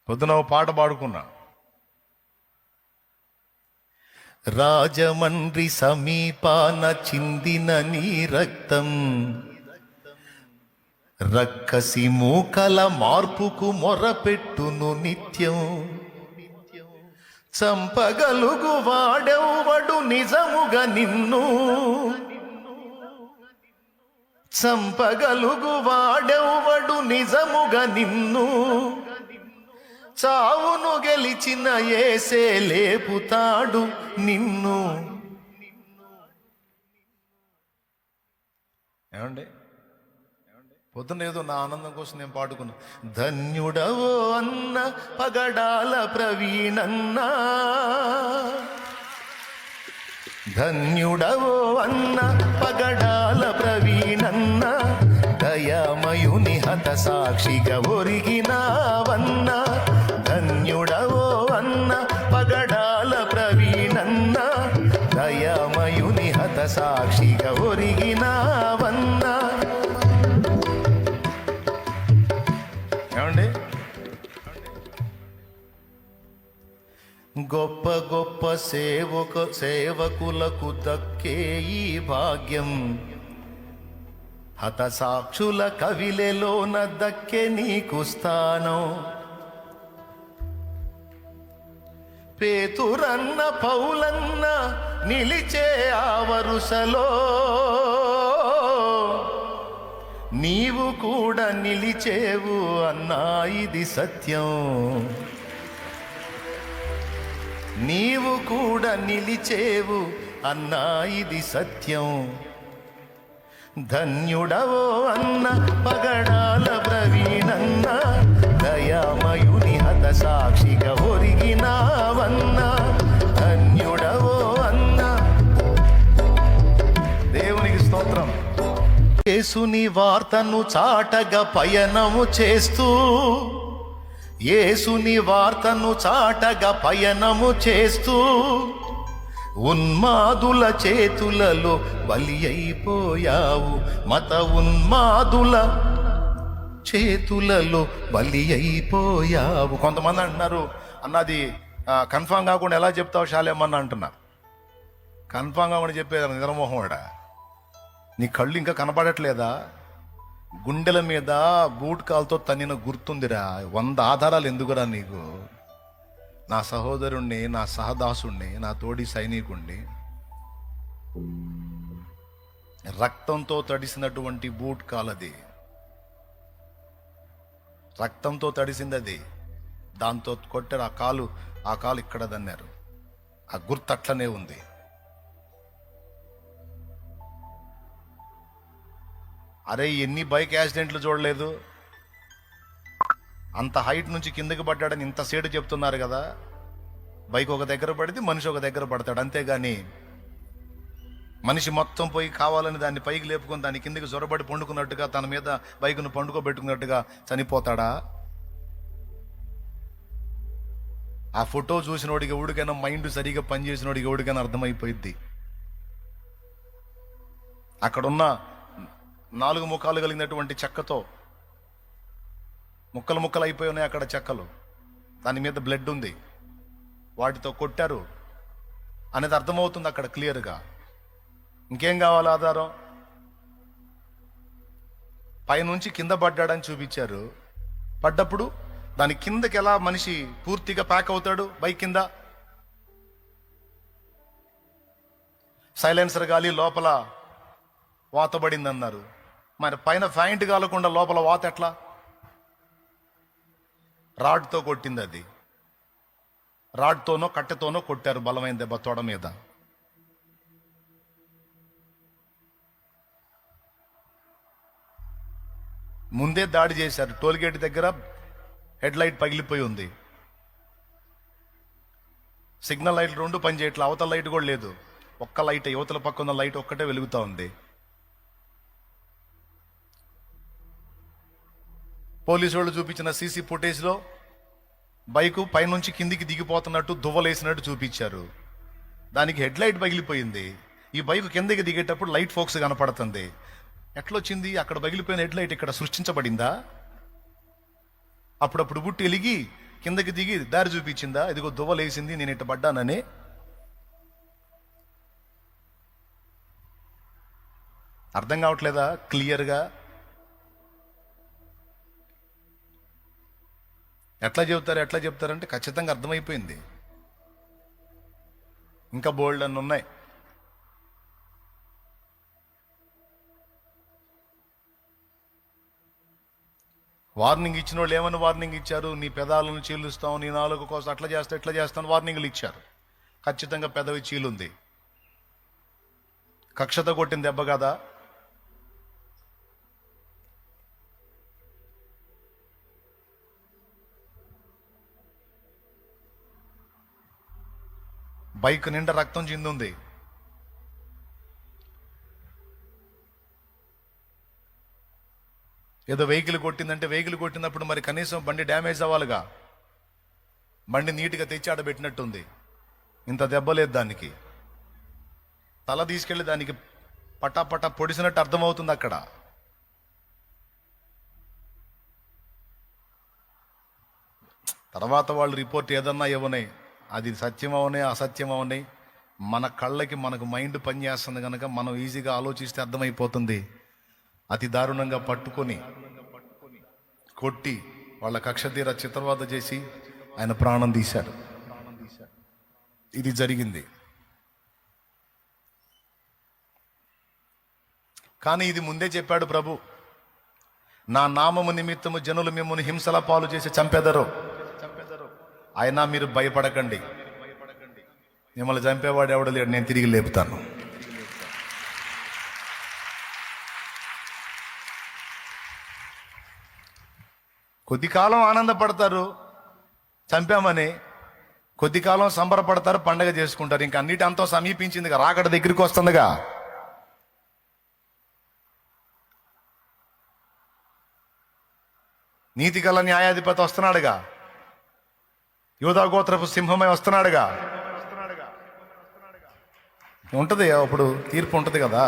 పొద్దున ఓ పాట పాడుకున్నా. రాజమండ్రి సమీపాన చిందిన నీ రక్తం, రక్కసి మూకల మార్పుకు మొరపెట్టును నిత్యం. చంపగలుగు వాడెవ్వడు నిజముగా నిన్ను, చంపగలుగు వాడెవ్వడు నిజముగా నిన్ను. చావును గెలిచిన యేసే లేపుతాడు నిన్ను. ఏమండి, పొద్దున్న ఏదో నా ఆనందం కోసం నేను పాడుకున్నా. ధన్యుడవో అన్న పగడాల ప్రవీణన్నా, ధన్యుడవో అన్న పగడాల ప్రవీణన్న, దయామయుని హత సాక్షిగా ఒరిగినావన్న. ధన్యుడవో అన్న పగడాల ప్రవీణన్న, దయామయుని హత సాక్షిగా ఒరిగినావన్న. ఏమండి, గొప్ప గొప్ప సేవకులకు దక్కే ఈ భాగ్యం, హత సాక్షుల కవిలెలోన దక్కే నీకు స్థానం. పేతురన్న పౌలన్న నిలిచే ఆ వరుసలో, నీవు కూడా నిలిచేవు అన్నా ఇది సత్యం. నీవు కూడా నిలిచేవు అన్నా ఇది సత్యం. ధన్యుడవో అన్న పగడాల ప్రవీణన్న, దయామయుని హత సాక్షిగా ఒరిగినావన్న. ధన్యుడవో అన్న. దేవునికి స్తోత్రం. యేసుని వార్తను చాటగా పయనము చేస్తూ, యేసుని వార్తను చాటగా పయనము చేస్తూ, ఉన్మాదుల చేతులలో బలి అయిపోయావు. మత ఉన్మాదుల చేతులలో బలి అయిపోయావు. కొంతమంది అంటున్నారు, అన్నది కన్ఫామ్ కాకుండా ఎలా చెప్తావు శాలేమన్నా అంటున్నా. కన్ఫామ్ కాకుండా చెప్పేది నిద్రమోహండా. నీ కళ్ళు ఇంకా కనపడట్లేదా? గుండెల మీద బూట్ కాల్తో తన్నిన గుర్తుందిరా. 100 ఆధారాలు ఎందుకురా నీకు? నా సహోదరుణ్ణి, నా సహదాసుణ్ణి, నా తోడి సైనికుణ్ణి రక్తంతో తడిసినటువంటి బూట్ కాలది, రక్తంతో తడిసింది అది. దాంతో కొట్టారు. ఆ కాలు ఇక్కడ దన్నారు. ఆ గుర్తు అట్లనే ఉంది. అరే, ఎన్ని బైక్ యాక్సిడెంట్లు చూడలేదు? అంత హైట్ నుంచి కిందకి పడ్డాడని ఇంత సేటు చెప్తున్నారు కదా. బైక్ ఒక దగ్గర పడితే మనిషి ఒక దగ్గర పడతాడు, అంతేగాని మనిషి మొత్తం పోయి కావాలని దాన్ని పైకి లేపుకొని దాని కిందకి జొరబడి పండుకున్నట్టుగా, తన మీద బైక్ను పండుకోబెట్టుకున్నట్టుగా చనిపోతాడా? ఆ ఫోటో చూసినోడికి ఎవడికైనా, మైండ్ సరిగా పనిచేసినోడికి ఎవడికైనా అర్థమైపోయింది. అక్కడున్న 4 ముఖాలు కలిగినటువంటి చెక్కతో ముక్కలు ముక్కలు అయిపోయి ఉన్నాయి అక్కడ చెక్కలు. దాని మీద బ్లడ్ ఉంది. వాటితో కొట్టారు అనేది అర్థమవుతుంది అక్కడ క్లియర్గా. ఇంకేం కావాలి ఆధారం? పైనుంచి కింద పడ్డాడని చూపించారు. పడ్డప్పుడు దాని కిందకి ఎలా మనిషి పూర్తిగా ప్యాక్ అవుతాడు? బైక్ కింద సైలెన్సర్ గాలి లోపల వాతబడింది అన్నారు. మరి పైన ఫ్యాంట్ కాలకుండా లోపల వాత ఎట్లా? రాడ్తో కొట్టింది అది. రాడ్తోనో కట్టెతోనో కొట్టారు, బలమైన దెబ్బ తొడ మీద. ముందే దాడి చేశారు. టోల్గేట్ దగ్గర హెడ్ లైట్ పగిలిపోయి ఉంది. సిగ్నల్ లైట్లు 2 పనిచేయట్లా. అవతల లైట్ కూడా లేదు. ఒక్క లైట్, యువతల పక్క ఉన్న లైట్ ఒక్కటే వెలుగుతూ ఉంది. పోలీసు వాళ్ళు చూపించిన సీసీ ఫుటేజ్లో బైకు పైనుంచి కిందికి దిగిపోతున్నట్టు దువ్వలేసినట్టు చూపించారు. దానికి హెడ్ లైట్ పగిలిపోయింది. ఈ బైకు కిందకి దిగేటప్పుడు లైట్ ఫోక్స్ కనపడుతుంది. ఎట్లొచ్చింది? అక్కడ పగిలిపోయిన హెడ్ లైట్ ఇక్కడ సృష్టించబడిందా? అప్పుడప్పుడు బుట్టి వెలిగి కిందకి దిగి దారి చూపించిందా? ఇదిగో దువ్వలేసింది, నేను ఇట్ట పడ్డానని. అర్థం కావట్లేదా క్లియర్గా? ఎట్లా చెప్తారంటే ఖచ్చితంగా అర్థమైపోయింది. ఇంకా బోల్డ్ అన్ని ఉన్నాయి. వార్నింగ్ ఇచ్చిన వాళ్ళు ఏమని వార్నింగ్ ఇచ్చారు? నీ పెదాలను చీలుస్తావు, నీ నాలుగు కోసం అట్లా చేస్తా ఇట్లా చేస్తాను వార్నింగ్లు ఇచ్చారు. ఖచ్చితంగా పెదవి చీలుంది. కక్షతో కొట్టిన దెబ్బ కదా. బైక్ నిండా రక్తం చిందుంది. ఏదో వెహికల్ కొట్టిందంటే వెహికల్ కొట్టినప్పుడు మరి కనీసం బండి డ్యామేజ్ అవ్వాలిగా. బండి నీట్గా తెచ్చి ఆడబెట్టినట్టుంది. ఇంత దెబ్బ లేదు దానికి. తల తీసుకెళ్ళి దానికి పటా పొడిసినట్టు అర్థమవుతుంది అక్కడ. తర్వాత వాళ్ళు రిపోర్ట్ ఏదన్నా ఇవ్వనాయి, అది సత్యం అవనాయి అసత్యం అవనాయి, మన కళ్ళకి మనకు మైండ్ పనిచేస్తుంది కనుక మనం ఈజీగా ఆలోచిస్తే అర్థమైపోతుంది. అతి దారుణంగా పట్టుకొని కొట్టి వాళ్ళ కక్ష తీర చిత్రవద చేసి ఆయన ప్రాణం తీశాడు. ఇది జరిగింది. కానీ ఇది ముందే చెప్పాడు ప్రభు, నా నామము నిమిత్తము జనులు మిమ్మల్ని హింసల పాలు చేసి చంపెదరు, అయినా మీరు భయపడకండి, మిమ్మల్ని చంపేవాడు ఎవడు లేడు, నేను తిరిగి లేపుతాను. కొద్ది కాలం ఆనందపడతారు చంపామని, కొద్ది కాలం సంబరపడతారు, పండగ చేసుకుంటారు. ఇంకా అన్నిటి అంతా సమీపించిందిగా, రాకడ దగ్గరికి వస్తుందిగా. నీతి గల న్యాయాధిపతి వస్తున్నాడుగా, యూదా గోత్రపు సింహమై వస్తున్నాడుగా. ఉంటది అప్పుడు తీర్పు ఉంటది కదా.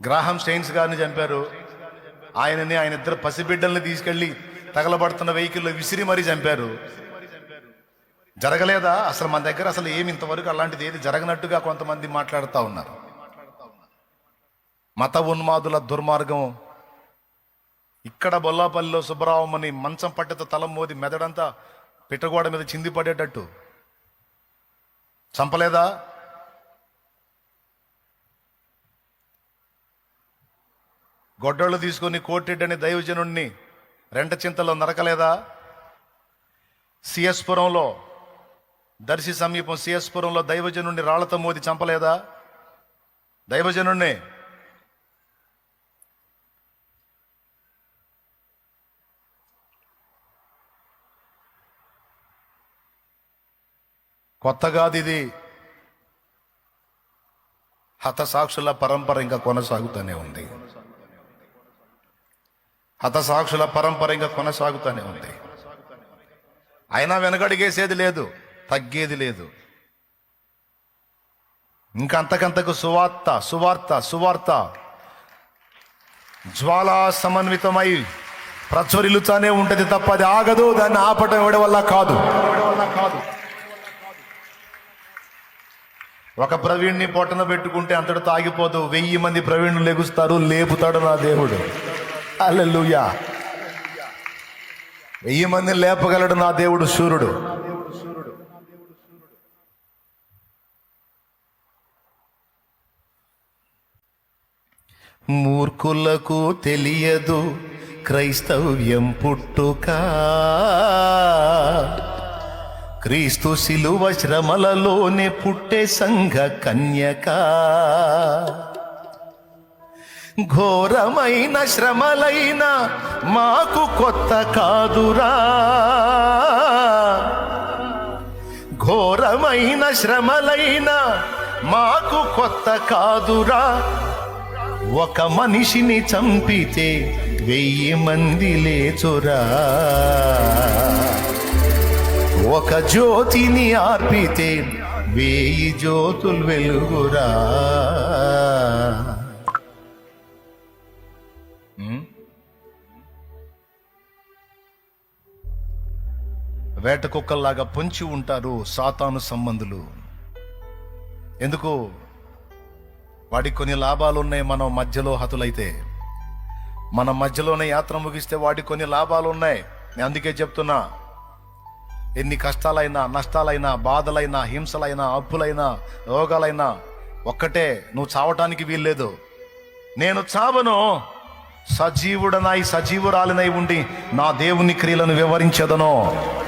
గ్రాహం స్టెయిన్స్ గారిని చంపారు. ఆయన ఇద్దరు పసిబిడ్డల్ని తీసుకెళ్లి తగలబడుతున్న వెహికల్లో విసిరి మరీ చంపారు. జరగలేదా? అసలు మన దగ్గర అసలు ఏమి ఇంతవరకు అలాంటిది ఏది జరగనట్టుగా కొంతమంది మాట్లాడుతూ ఉన్నారు. మత ఉన్మాదుల దుర్మార్గం. ఇక్కడ బొల్లాపల్లిలో సుబ్బరామని మంచం పట్టెతో తలం మోది మెదడంతా పిట్టగోడ మీద చింది పడేటట్టు చంపలేదా? గొడ్డళ్ళు తీసుకొని కోటిరెడ్డి దైవజనుణ్ణి రెంట చింతలో నరకలేదా? సిఎస్పురంలో, దర్శి సమీపం సిఎస్పురంలో దైవజనుణ్ణి రాళ్లతో మోది చంపలేదా? దైవజనుణ్ణి. కొత్తగాదిది. హతసాక్షుల పరంపర ఇంకా కొనసాగుతూనే ఉంది. హతసాక్షుల పరంపర ఇంకా కొనసాగుతూనే ఉంది. అయినా వెనకడిగేసేది లేదు, తగ్గేది లేదు. ఇంకా అంతకంతకు సువార్త జ్వాలా సమన్వితమై ప్రజ్వరిల్లుతానే ఉంటది తప్ప అది ఆగదు. దాన్ని ఆపటం ఎవడి వల్ల కాదు. ఒక ప్రవీణ్ణి పొట్టన పెట్టుకుంటే అంతటితో ఆగిపోదు. 1000 మంది ప్రవీణ్ణులు లెగుస్తారు, లేపుతాడు నా దేవుడు. హల్లెలూయా. 1000 మందిని లేపగలడు నా దేవుడు శూరుడు. మూర్ఖులకు తెలియదు క్రైస్తవ్యం పుట్టుక, క్రీస్తు శిలువ శ్రమలలోనే పుట్టే సంఘ కన్యక. ఘోరమైన శ్రమలైన మాకు కొత్త కాదురా, ఘోరమైన శ్రమలైన మాకు కొత్త కాదురా. ఒక మనిషిని చంపితే 1000 మంది లేచురా, ఒక జ్యోతిని ఆర్పితే 1000 జ్యోతులు వెలుగురా. వేట కుక్కల్లాగా పొంచి ఉంటారు సాతాను సంబంధులు. ఎందుకు? వాడికి కొన్ని లాభాలు ఉన్నాయి. మనం మధ్యలో హతులైతే, మన మధ్యలోనే యాత్ర ముగిస్తే వాడికి కొన్ని లాభాలు ఉన్నాయి. నేను అందుకే చెప్తున్నా, ఎన్ని కష్టాలైనా, నష్టాలైనా, బాధలైనా, హింసలైనా, అప్పులైనా, రోగాలైనా ఒక్కటే, నువ్వు చావటానికి వీల్లేదు. నేను చావను, సజీవుడనై సజీవురాలినై ఉండి నా దేవుని క్రియలను వివరించదను.